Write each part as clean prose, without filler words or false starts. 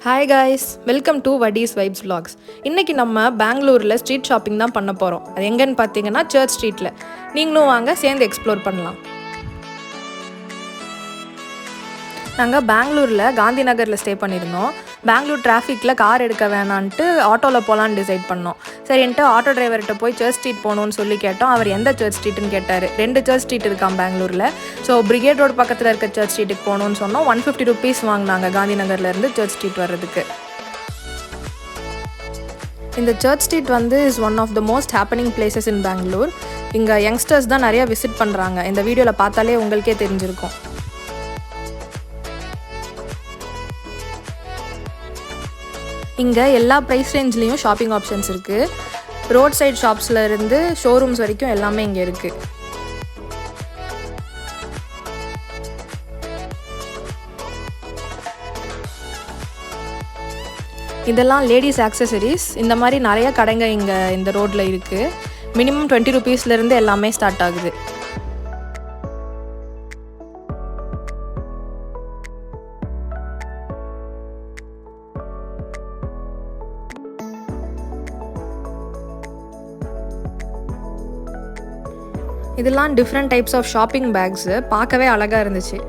Hi guys, welcome to Vadees vibes vlogs. இன்றைக்கி நம்ம பெங்களூரில் ஸ்ட்ரீட் ஷாப்பிங் தான் பண்ண போகிறோம். அது எங்கன்னு பார்த்தீங்கன்னா சர்ச் ஸ்ட்ரீட்டில். நீங்களும் வாங்க, சேர்ந்து எக்ஸ்ப்ளோர் பண்ணலாம். நாங்கள் பெங்களூரில் காந்தி நகரில் ஸ்டே பண்ணியிருந்தோம். பெங்களூர் டிராஃபிக்கில் கார் எடுக்க வேணான்ட்டு ஆட்டோவில் போகலான்னு டிசைட் பண்ணோம். சரின்ட்டு ஆட்டோ டிரைவர்கிட்ட போய் சர்ச் ஸ்ட்ரீட் போகணுன்னு சொல்லி கேட்டோம். அவர் எந்த சர்ச் ஸ்ட்ரீட்டுன்னு கேட்டார். 2 சர்ச் ஸ்ட்ரீட் இருக்கான் பெங்களூரில். ஸோ பிரிகேட் ரோடு பக்கத்தில் இருக்க சர்ச் ஸ்ட்ரீட்டுக்கு போகணுன்னு சொன்னோம். 150 rupees வாங்கினாங்க காந்தி நகர்லேருந்து சர்ச் ஸ்ட்ரீட் வர்றதுக்கு. இந்த Church Street is one of the most happening places in Bangalore. இங்கே யங்ஸ்டர்ஸ் தான் நிறையா விசிட் பண்ணுறாங்க. இந்த வீடியோவில் பார்த்தாலே உங்களுக்கே தெரிஞ்சிருக்கும். இங்கே எல்லா ப்ரைஸ் ரேஞ்ச்லேயும் ஷாப்பிங் ஆப்ஷன்ஸ் இருக்குது. ரோட் சைட் ஷாப்ஸில் இருந்து ஷோரூம்ஸ் வரைக்கும் எல்லாமே இங்கே இருக்குது. இதெல்லாம் லேடிஸ் ஆக்சசரிஸ். இந்த மாதிரி நிறைய கடைங்க இங்கே இந்த ரோட்டில் இருக்குது. மினிமம் 20 rupeesலேருந்து எல்லாமே ஸ்டார்ட் ஆகுது. இதெல்லாம் different types of shopping bags. பார்க்கவே அழகாக இருந்துச்சு.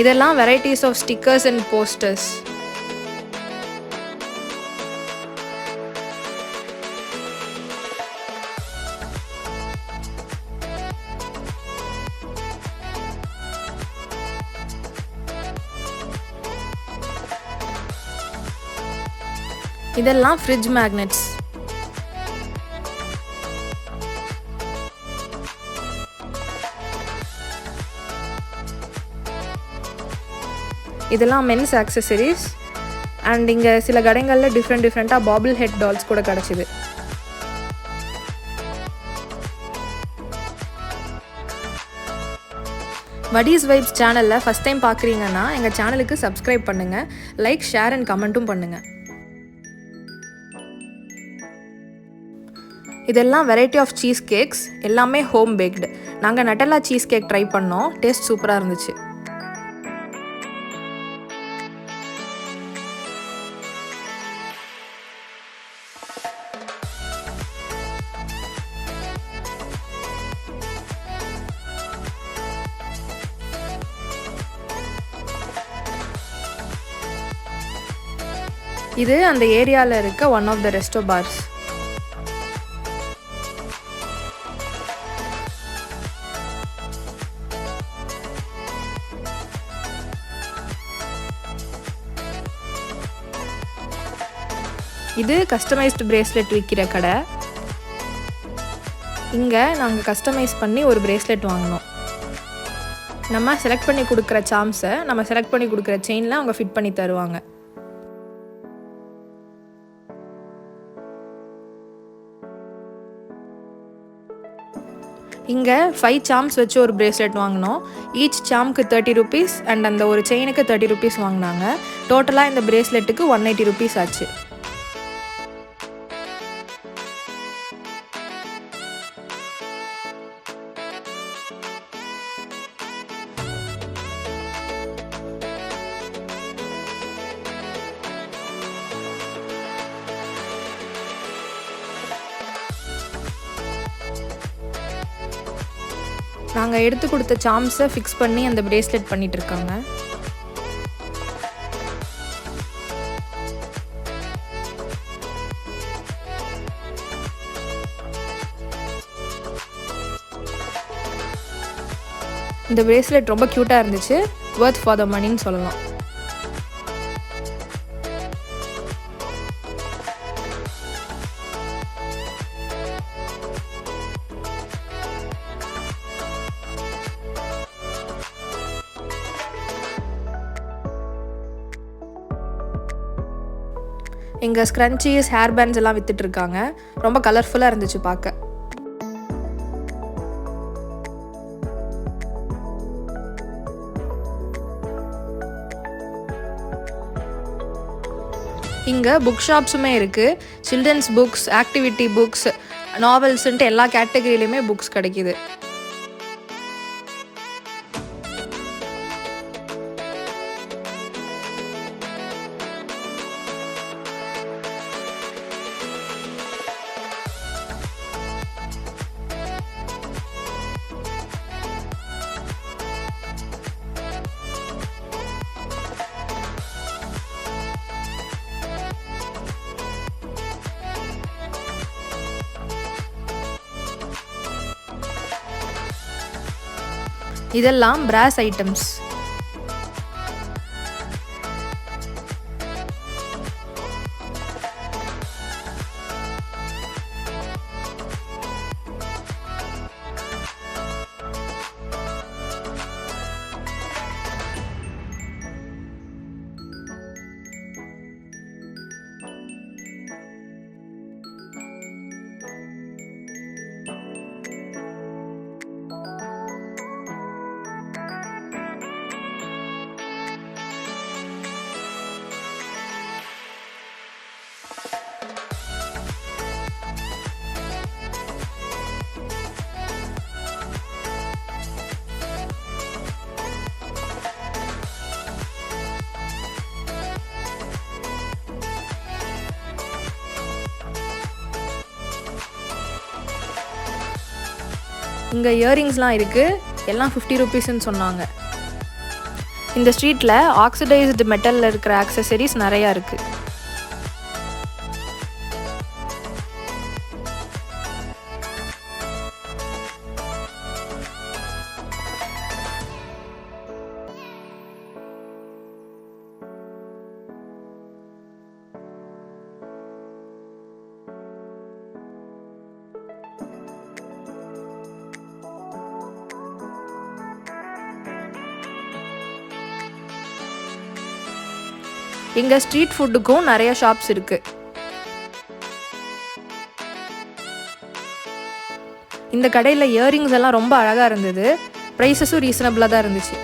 இதெல்லாம் varieties of stickers and posters. இதெல்லாம் ஃப்ரிட்ஜ் மேக்னெட்ஸ். இதெல்லாம் மென்ஸ் ஆக்சசரிஸ். அண்ட் இங்கே சில கடைகளில் டிஃப்ரெண்ட்டாக பாபிள் ஹெட் டால்ஸ் கூட கிடச்சிது. வடீஸ் வைப்ஸ் சேனலில் ஃபஸ்ட் டைம் பார்க்குறீங்கன்னா எங்கள் சேனலுக்கு சப்ஸ்கிரைப் பண்ணுங்கள். லைக், ஷேர் அண்ட் கமெண்ட்டும் பண்ணுங்கள். இதெல்லாம் வெரைட்டி ஆஃப் சீஸ் கேக்ஸ். எல்லாமே ஹோம் பேக்டு. நாங்கள் நட்டெல்லா சீஸ் கேக் ட்ரை பண்ணோம். டேஸ்ட் சூப்பராக இருந்துச்சு. இது அந்த ஏரியாவில் இருக்க one of the resto bars. இது கஸ்டமைஸ்டு பிரேஸ்லெட் விற்கிற கடை. இங்கே நாங்கள் கஸ்டமைஸ் பண்ணி ஒரு பிரேஸ்லெட் வாங்கினோம். நம்ம செலக்ட் பண்ணி கொடுக்குற சாம்ஸை நம்ம செலக்ட் பண்ணி கொடுக்குற செயினில் அவங்க ஃபிட் பண்ணி தருவாங்க. இங்கே 5 சாம்ஸ் வச்சு ஒரு பிரேஸ்லெட் வாங்கினோம். ஈச் சாம்க்கு 30 rupees அண்ட் அந்த ஒரு செயினுக்கு 30 rupees வாங்கினாங்க. டோட்டலாக இந்த பிரேஸ்லெட்டுக்கு 180 rupees ஆச்சு. நாங்கள் எடுத்து கொடுத்த சாம்ஸை ஃபிக்ஸ் பண்ணி அந்த பிரேஸ்லெட் பண்ணிட்டு இருக்காங்க. இந்த பிரேஸ்லெட் ரொம்ப க்யூட்டாக இருந்துச்சு. வர்த் ஃபார் த மணின்னு சொல்லலாம். இங்கே ஸ்க்ரன்ச்சீஸ், ஹேர் பேண்ட்ஸ் எல்லாம் விற்றுட்ருக்காங்க. ரொம்ப கலர்ஃபுல்லாக இருந்துச்சு பார்க்க. இங்கே புக் ஷாப்ஸுமே இருக்குது. சில்ட்ரன்ஸ் புக்ஸ், ஆக்டிவிட்டி புக்ஸ், நாவல்ஸுன்ட்டு எல்லா கேட்டகரியிலையுமே புக்ஸ் கிடைக்கிது. இதெல்லாம் பிராஸ் ஐட்டம்ஸ். இங்கே இயரிங்ஸ்லாம் இருக்குது. எல்லாம் 50 ருபீஸ்ன்னு சொன்னாங்க. இந்த ஸ்ட்ரீட்டில் ஆக்சிடைஸ்டு மெட்டலில் இருக்கிற ஆக்சசரிஸ் நிறையா இருக்குது. இங்கே ஸ்ட்ரீட் ஃபுட்டுக்கும் நிறைய ஷாப்ஸ் இருக்குது. இந்த கடையில் இயரிங்ஸ் எல்லாம் ரொம்ப அழகாக இருந்தது. ப்ரைஸஸும் ரீசனபிளாக தான் இருந்துச்சு.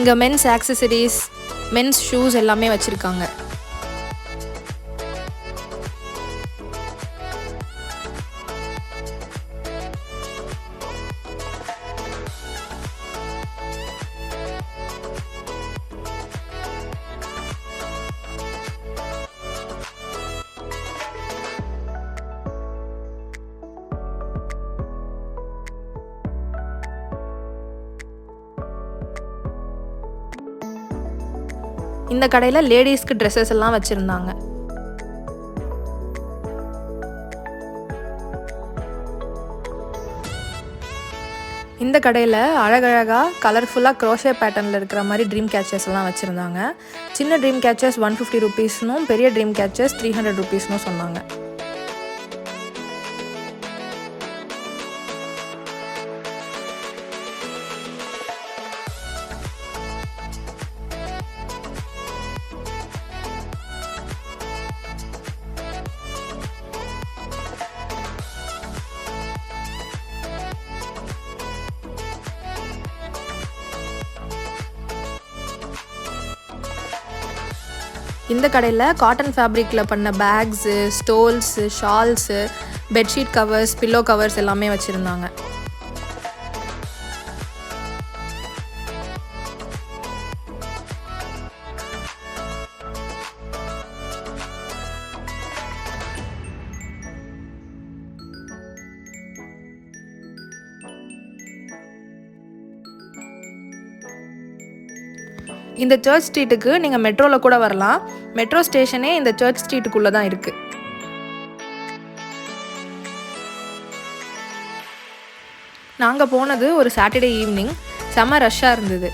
இங்கே மென்ஸ் ஆக்சசரிஸ், மென்ஸ் ஷூஸ் எல்லாமே வச்சுருக்காங்க. இந்த கடையில் லேடிஸ்க்கு ட்ரெஸ்ஸஸ் எல்லாம் வச்சுருந்தாங்க. இந்த கடையில் அழகழகாக கலர்ஃபுல்லாக க்ரோஷே பேட்டர்னில் இருக்கிற மாதிரி ட்ரீம் கேச்சர்ஸ் எல்லாம் வச்சுருந்தாங்க. சின்ன ட்ரீம் கேச்சர்ஸ் 150 ருபீஸ்னும் பெரிய ட்ரீம் கேச்சர்ஸ் 300 ருபீஸ்னும் சொன்னாங்க. இந்த கடையில் காட்டன் ஃபேப்ரிக்கில் பண்ண bags, stoles, shawls, bedsheet covers, pillow covers எல்லாமே வச்சுருந்தாங்க. இந்த சர்ச் ஸ்ட்ரீட்டுக்கு நீங்கள் மெட்ரோவில் கூட வரலாம். மெட்ரோ ஸ்டேஷனே இந்த சர்ச் ஸ்ட்ரீட்டுக்குள்ளே தான் இருக்குது. நாங்கள் போனது ஒரு சாட்டர்டே ஈவினிங். செம்ம ரஷ்ஷாக இருந்தது.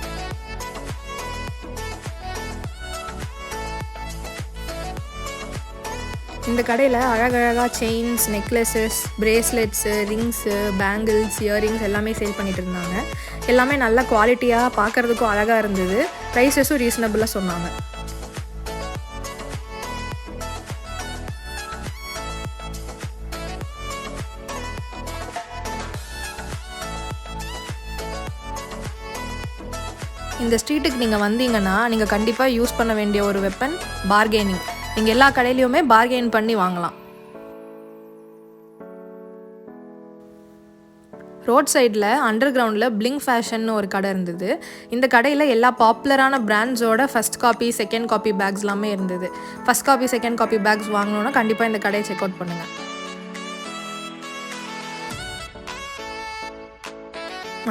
இந்த கடையில் அழகழகாக chains, necklaces, bracelets, rings, bangles, earrings எல்லாமே சேல் பண்ணிகிட்டு இருந்தாங்க. எல்லாமே நல்ல குவாலிட்டியாக பார்க்குறதுக்கும் அழகாக இருந்தது. ப்ரைஸஸும் ரீசனபிளாக சொன்னாங்க. இந்த ஸ்ட்ரீட்டுக்கு நீங்கள் வந்தீங்கன்னா நீங்கள் கண்டிப்பாக யூஸ் பண்ண வேண்டிய ஒரு வெப்பன் பார்கெனிங். நீங்கள் எல்லா கடையிலையுமே பார்கெயின் பண்ணி வாங்கலாம். ரோட் சைடில் அண்டர் கிரவுண்டில் பிளிங் ஃபேஷன் ஒரு கடை இருந்தது. இந்த கடையில் எல்லா பாப்புலரான பிராண்ட்ஸோட first copy, second copy bags எல்லாமே இருந்தது. First copy, second copy bags வாங்கணுன்னா கண்டிப்பாக இந்த கடையை செக் அவுட் பண்ணுங்கள்.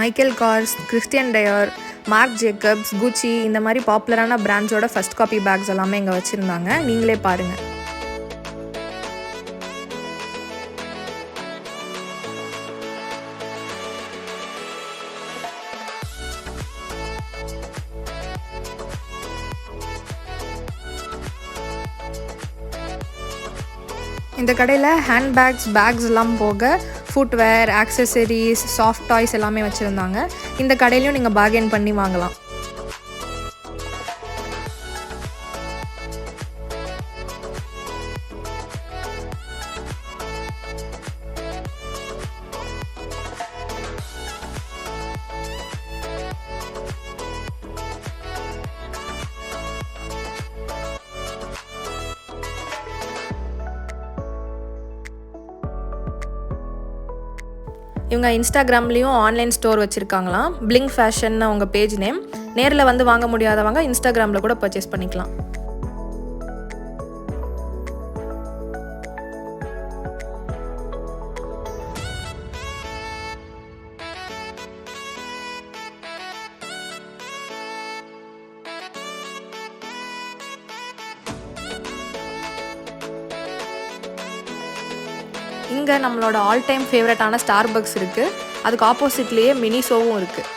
Michael Kors, Christian Dior, Marc Jacobs, Gucci இந்த மாதிரி பாப்புலரான பிராண்ட்ஸோட ஃபஸ்ட் காப்பி பேக்ஸ் எல்லாமே இங்கே வச்சுருந்தாங்க. நீங்களே பாருங்கள். இந்த கடையில் ஹேண்ட்பேக்ஸ், பேக்ஸ் எல்லாம் போக ஃபுட்வேர், ஆக்சசரிஸ், சாஃப்ட் டாய்ஸ் எல்லாமே வச்சுருந்தாங்க. இந்த கடையிலையும் நீங்கள் பார்கெயின் பண்ணி வாங்கலாம். இவங்க இன்ஸ்டாகிராம்லேயும் ஆன்லைன் ஸ்டோர் வச்சுருக்காங்களாம். பிளிங் ஃபேஷன் அவங்க பேஜ் நேம். நேரில் வந்து வாங்க முடியாதவங்க இன்ஸ்டாகிராமில் கூட பர்ச்சேஸ் பண்ணிக்கலாம். இங்கே நம்மளோட ஆல் டைம் ஃபேவரட்டான ஸ்டார்பக்ஸ் இருக்குது. அதுக்கு ஆப்போசிட்லேயே மினிசோவும் இருக்குது.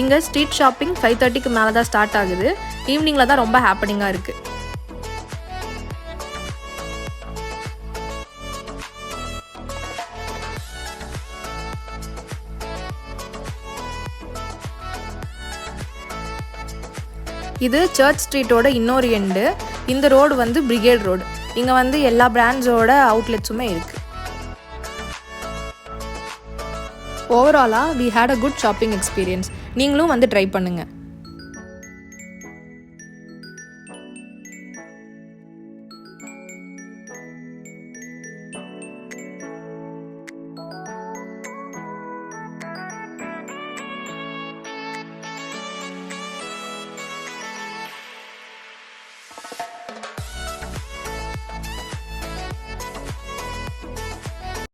இங்கே ஸ்ட்ரீட் ஷாப்பிங் 5:30க்கு மேலே தான் ஸ்டார்ட் ஆகுது. ஈவினிங்கில் தான் ரொம்ப ஹேப்பனிங்காக இருக்குது. இது சர்ச் ஸ்ட்ரீட்டோட இன்னொரு எண்டு. இந்த ரோடு வந்து பிரிகேட் ரோடு. இங்கே வந்து எல்லா பிராண்ட்ஸோட அவுட்லெட்ஸுமே இருக்குது. ஓவராலாக we had a good shopping experience. நீங்களும் வந்து ட்ரை பண்ணுங்கள்.